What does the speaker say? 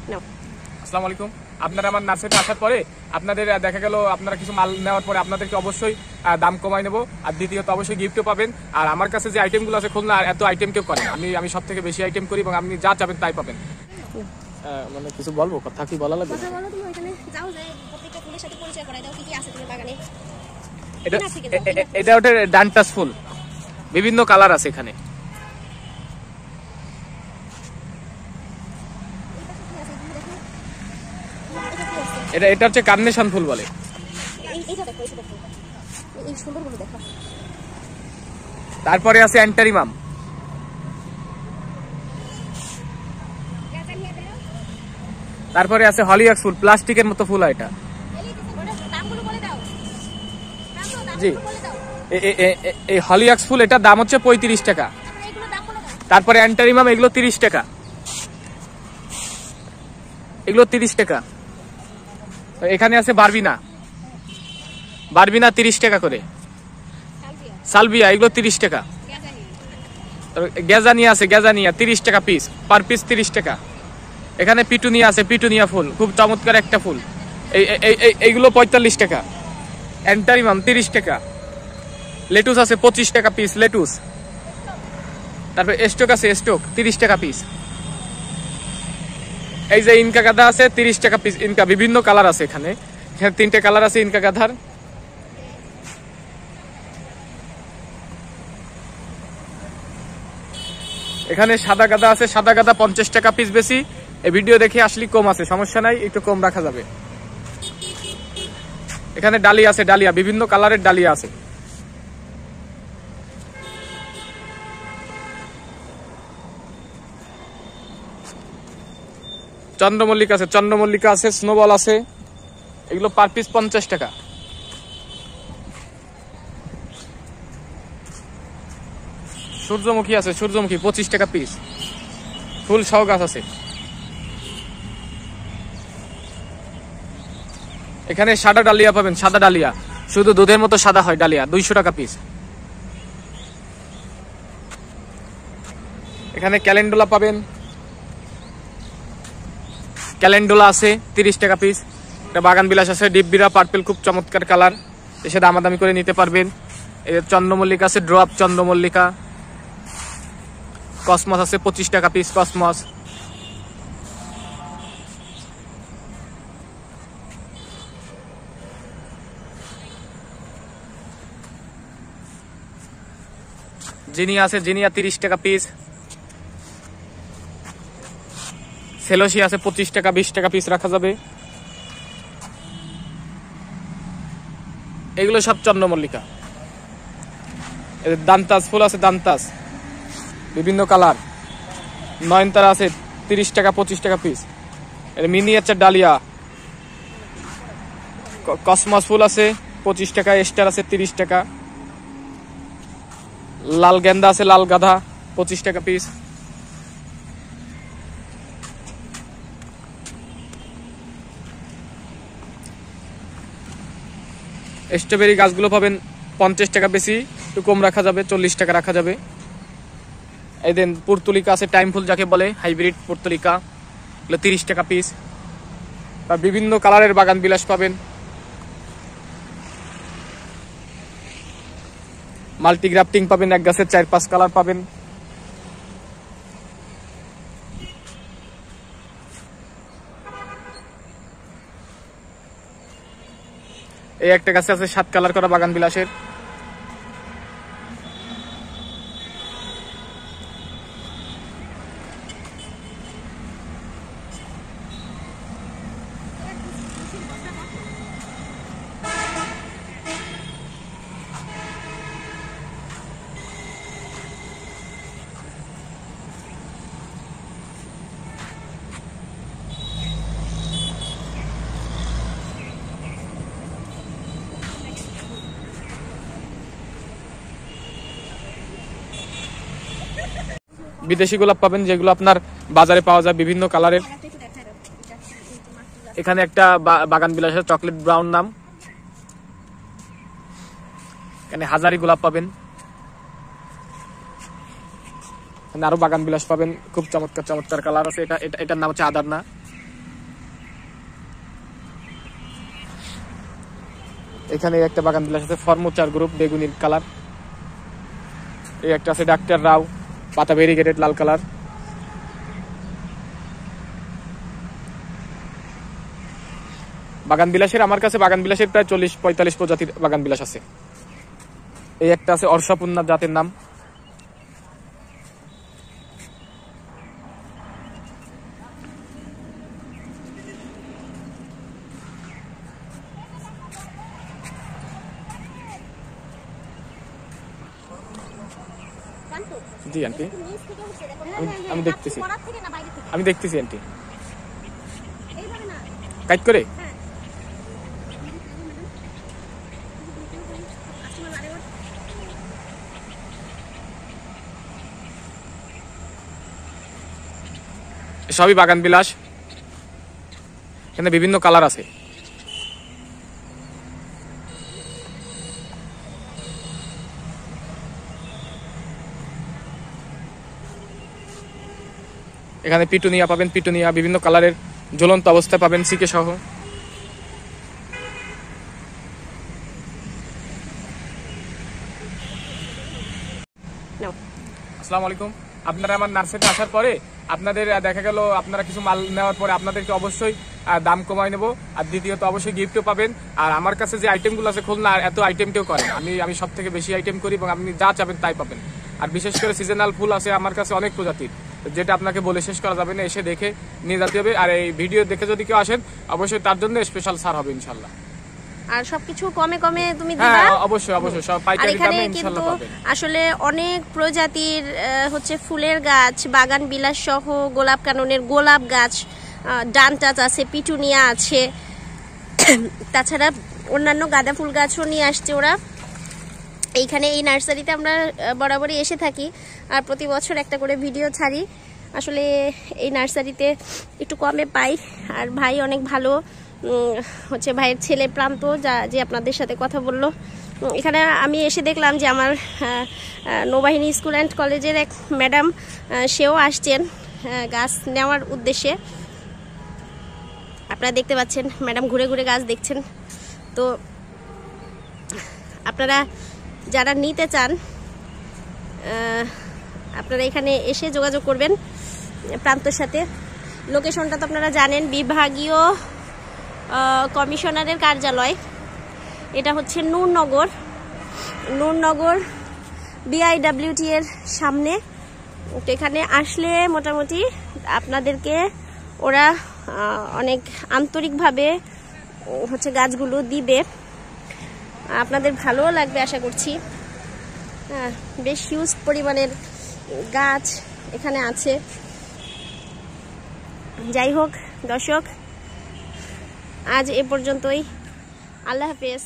আসসালামু আলাইকুম। আপনারা আমার নার্সারিতে আসার পরে আপনাদের দেখা গেল আপনারা কিছু মাল নেওয়ার পরে আপনাদেরকে অবশ্যই দাম কমাই নেবো, আর দ্বিতীয়ত অবশ্যই গিফটও পাবেন। আর আমার কাছে যে আইটেমগুলো আছে খুলনা এত আইটেম কেউ করে, আমি সব থেকে বেশি আইটেম করি এবং আপনি যা চাবেন তাই পাবেন। মানে কিছু বলবো, কথা কি বলা লাগবে? এটা ওটা ডান্টাস ফুল, বিভিন্ন কালার আছে এখানে। এটা হচ্ছে কার্নেশন ফুল বলে। তারপরে আছে অ্যান্টারিমাম, তারপরে আছে হলিয়াক্স ফুল, প্লাস্টিকের মতো ফুল। এটা জি এই হলিয়াক্স ফুল, এটার দাম হচ্ছে 35 টাকা। তারপরে অ্যান্টারিমাম, এগুলো 30 টাকা, এগুলো 30 টাকা। এখানে আছে বারবিনা, বারবিনা 30 টাকা করে। সালভিয়া, এগুলো 30 টাকা। গেজানিয়া আছে, গেজানিয়া 30 টাকা পিস, পার পিস 30 টাকা। এখানে পিটুনিয়া আছে, পিটুনিয়া ফুল খুব চমৎকার একটা ফুল, এইগুলো 45 টাকা। অ্যান্টারিমাম 30 টাকা। লেটুস আছে 25 টাকা পিস, লেটুস। তারপরে স্টোক আছে, স্টোক 30 টাকা পিস। এই যে ইনকা গাধা আছে 30 টাকা পিস। ইনকা বিভিন্ন কালার আছে, এখানে 3টে কালার আছে ইনকা গাধার। এখানে সাদা গাধা আছে, সাদা গাধা 50 টাকা পিস বেশি। এই ভিডিও দেখে আসলে কম আছে, সমস্যা নাই, একটু কম রাখা যাবে। এখানে ডালিয়া আছে, ডালিয়া বিভিন্ন কালারের ডালিয়া আছে। চন্দ্রমল্লিকা আছে, চন্দ্রমল্লিকা আছে, স্নোবল আছে, এগুলো পার পিস 50 টাকা। সূর্যমুখী আছে, সূর্যমুখী 25 টাকা পিস, ফুল সহ গাছ আছে। এখানে সাদা ডালিয়া পাবেন, সাদা ডালিয়া শুধু দুধের মতো সাদা হয় ডালিয়া, 200 টাকা পিস। এখানে ক্যালেন্ডুলা পাবেন, ক্যালেন্ডুলা আছে 30 টাকা পিস। এটা বাগান বিলাস আছে, ডিপবিরা পার্পেল, খুব চমৎকার কালার, এসে দামাদামি করে নিতে পারবেন। এর চন্দ্রমল্লিকা আছে, ড্রপ চন্দ্রমল্লিকা। কসমস আছে 25 টাকা পিস, কসমস। জিনিয়া আছে, জিনিয়া 30 টাকা পিস। সেলোসি আছে 25 টাকা, 20 টাকা পিস রাখা যাবে। এগুলো সব চন্দ্রমল্লিকা। দান্তাস ফুল আছে, দান্তাস বিভিন্ন কালার। নয়নতারা আছে 30 টাকা, 25 টাকা পিস। Miniature dahlia. কসমস ফুল আছে 25 টাকা, স্টার আছে 30 টাকা। লাল গেন্দা আছে, লাল গাধা 25 টাকা পিস। স্ট্রবেরি গাছগুলো পাবেন 50 টাকা বেশি, একটু কম রাখা যাবে, 40 টাকা রাখা যাবে। এই দেন পুর্তুলিকা আছে, টাইম ফুল যাকে বলে, হাইব্রিড পুর্তুলিকা, এগুলো 30 টাকা পিস। বা বিভিন্ন কালারের বাগান বিলাস পাবেন। মাল্টিগ্রাফটিং পাবেন, এক গাছের 4-5 কালার পাবেন। এই একটা গাছে আছে 7 কালার করা বাগান বিলাসের। বিদেশি গোলাপ পাবেন, যেগুলো আপনার বাজারে পাওয়া যায় বিভিন্ন কালারের। এখানে একটা বাগান বিলাসের চকলেট ব্রাউন নাম। এখানে হাজারি গোলাপ পাবেন, আরো বাগান বিলাস পাবেন, খুব চমৎকার চমৎকার কালার আছে। এটার নাম হচ্ছে আদারনা। এখানে একটা বাগান বিলাস আছে ফর্মোচার গ্রুপ, বেগুনি কালার। এই একটা আছে ডাক্তার রাও, পাতা ভেরিগেটেড, লাল কালার। বাগান বিলাসের আমার কাছে বাগান বিলাসের প্রায় 40-45 প্রজাতির বাগান বিলাস আছে। এই একটা আছে অর্ষাপূর্ণা জাতের নাম। জি আন্টি, আমি দেখতেছি আন্টি, কাজ করে। সবই বাগান বিলাস, এখানে বিভিন্ন কালার আছে। এখানে পিটুনিয়া পাবেন, পিটুনিয়া বিভিন্ন কালারের ঝুলন্ত অবস্থায় পাবেন, সিকে সহ। আসসালামু আলাইকুম। আপনারা আমার নার্সারিতে আসার পরে আপনাদের দেখা গেল আপনারা কিছু মাল নেওয়ার পরে আপনাদেরকে অবশ্যই দাম কমাই নেবো, আর দ্বিতীয়ত অবশ্যই গিফটও পাবেন। আর আমার কাছে যে আইটেমগুলো আছে খুলনা এত আইটেম কেউ করে না, আমি সব থেকে বেশি আইটেম করি এবং আপনি যা চাবেন তাই পাবেন। আর বিশেষ করে সিজনাল ফুল আছে আমার কাছে অনেক প্রজাতির, যেটা আপনাকে বলে শেষ করা যাবে না, এসে দেখে নিয়ে যেতে হবে। আর এই ভিডিও দেখে যদি কেউ আসেন অবশ্যই তার জন্য স্পেশাল ছাড় হবে ইনশাল্লাহ। আর সবকিছু কমে কমে তুমি দিবা। হ্যাঁ অবশ্যই অবশ্যই, সব পাইকারি দামে ইনশাআল্লাহ পাবেন। আসলে অনেক প্রজাতির হচ্ছে ফুলের গাছ, বাগান বিলাস সহ গোলাপ কাননের গোলাপ গাছ, ডান্টাস আছে, পিটুনিয়া আছে, তাছাড়া অন্যান্য গাঁদা ফুল গাছও নিয়ে আসছে ওরা। এইখানে এই নার্সারিতে আমরা বরাবরই এসে থাকি আর প্রতি বছর একটা করে ভিডিও ছাড়ি। আসলে এই নার্সারিতে একটু কমে পাই, আর ভাই অনেক ভালো, হচ্ছে ভাইয়ের ছেলে প্রান্ত যে আপনাদের সাথে কথা বললো। এখানে আমি এসে দেখলাম যে আমার নৌবাহিনী স্কুল অ্যান্ড কলেজের এক ম্যাডাম সেও আসছেন গাছ নেওয়ার উদ্দেশ্যে। আপনারা দেখতে পাচ্ছেন ম্যাডাম ঘুরে ঘুরে গাছ দেখছেন। তো আপনারা যারা নিতে চান আপনারা এখানে এসে যোগাযোগ করবেন প্রান্তর সাথে। লোকেশনটা তো আপনারা জানেন, বিভাগীয় কমিশনারের কার্যালয়, এটা হচ্ছে নূরনগর BIWT এর সামনে। তো এখানে আসলে মোটামুটি আপনাদেরকে ওরা অনেক আন্তরিকভাবে হচ্ছে গাছগুলো দিবে, আপনাদের ভালোও লাগবে আশা করছি। বেশ হিউজ পরিমাণের গাছ এখানে আছে। যাই হোক দর্শক, আজ এ পর্যন্তই। আল্লাহ হাফেজ।